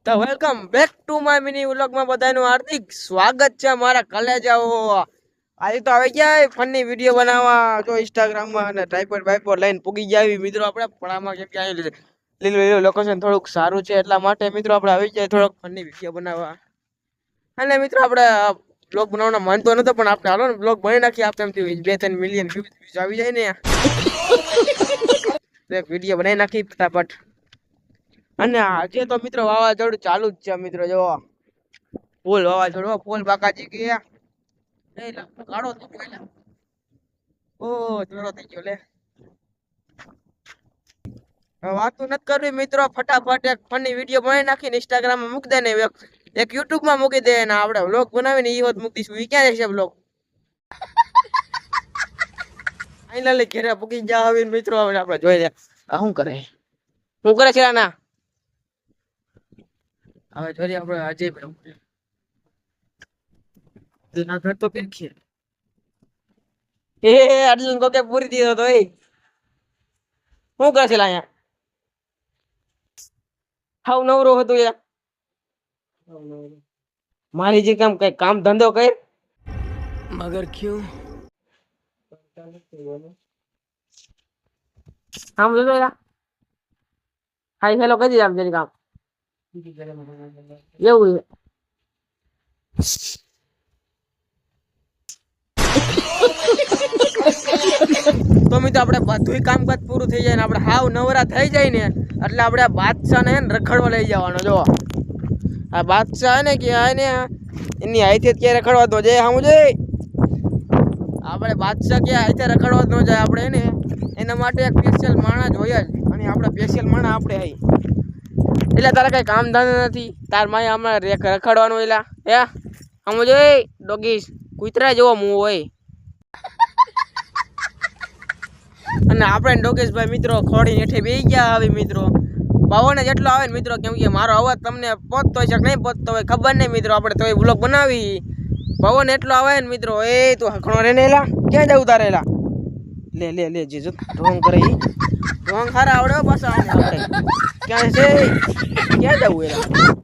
તો welcome back to my mini vlog માં બધાનું હાર્દિક સ્વાગત છે મારા કલેજાઓ। આજે તો આવી ગયા ફની વિડીયો બનાવવા જો ઇન્સ્ટાગ્રામ માં અને ટ્રાઈપોડ બાઈપોડ લઈને પૂગી ગયા મિત્રો આપણે પડામાં કેમ કે અહીં લીલું લોકેશન થોડુંક સારું છે એટલા માટે મિત્રો આપણે આવી ગયા થોડોક ફની વિડીયો બનાવવા। અને મિત્રો આપણે બ્લોગ બનાવવાનો મન તો નતો પણ આપણે હાલો ને બ્લોગ બનાવી નાખીએ આપણે એમથી 2-3 મિલિયન વ્યૂઝ આવી જાય ને તો એક વિડીયો બનાવી નાખી ફટાફટ। અને આજે તો મિત્રો વાવાઝોડું ચાલુ જ છે મિત્રો જો ફૂલ વાવાઝોડું ફૂલ બાકાજી ગયા એ કાળો થઈ ગયો ઓ જોરો થઈ ગયો લે વાતું નથી કરવી મિત્રો ફટાફટ એક ફની વિડીયો બનાવી નાખીને ઇન્સ્ટાગ્રામ માં મૂકી દે ને એક યુટ્યુબ માં મૂકી દે ને આપણે વ્લોગ બનાવીને ઈ હોત મૂકી દઈશું ઈ ક્યાં છે વ્લોગ ફાઇનલી ઘરે પૂકી જા આવીને મિત્રો આપણે જોઈ લે શું કરે છે ના હવે જોઈએ આપણે આજે ના ઘર તો પેખીએ એ અર્જુન કો કે પૂરી દીધો તો એ શું કરે છે અહીંયા હાવ નવરો હતો યાર મારી જે કામ કઈ કામ ધંધો કર મગર ક્યું કામ ધંધો યાર હાઈ હેલો કરી આમ જરી કામ એવું તો મિત્રો આપણે બધું કામકાજ પૂરું થઈ જાય ને આપણે હાવ નવરા થઈ જાય ને એટલે આપણે બાદશાહ ને રખડવા લઈ જવાનો જો આ બાદશાહ ને કે આને એની હાઈથે ક્યારે રખડવા દો જાય હમ જોઈ આપણે બાદશાહ કે હાઈથે રખડવા ન જાય આપણે એને એના માટે એક સ્પેશિયલ માણસ જોઈએ જ અને આપણે સ્પેશિયલ માણસ આપણે આવી એટલે તારે કઈ કામ ધંધો નથી તાર માય હમણાં રખડવાનું એલા હે હમ જોઈ ડોગીસ કૂતરા જેવો મું હોય અને આપણે ડોગેશભાઈ મિત્રો ખોડી હેઠે બેસી ગયા હવે મિત્રો પવન જેટલો આવે ને મિત્રો કેમ કે મારો અવાજ તમને પહોંચતો હોય છે કે નહીં પહોંચતો હોય ખબર નહીં મિત્રો આપણે તો વ્લોગ બનાવી પવન એટલો આવે ને મિત્રો એ તું હખણો રે ને એલા ક્યાં જવું તારે એલા લે લે લે જે ઢોંગ કરે ઢોંગ ખારા આવડે પાછા આપણે ક્યાં છે ક્યાં જવું એલા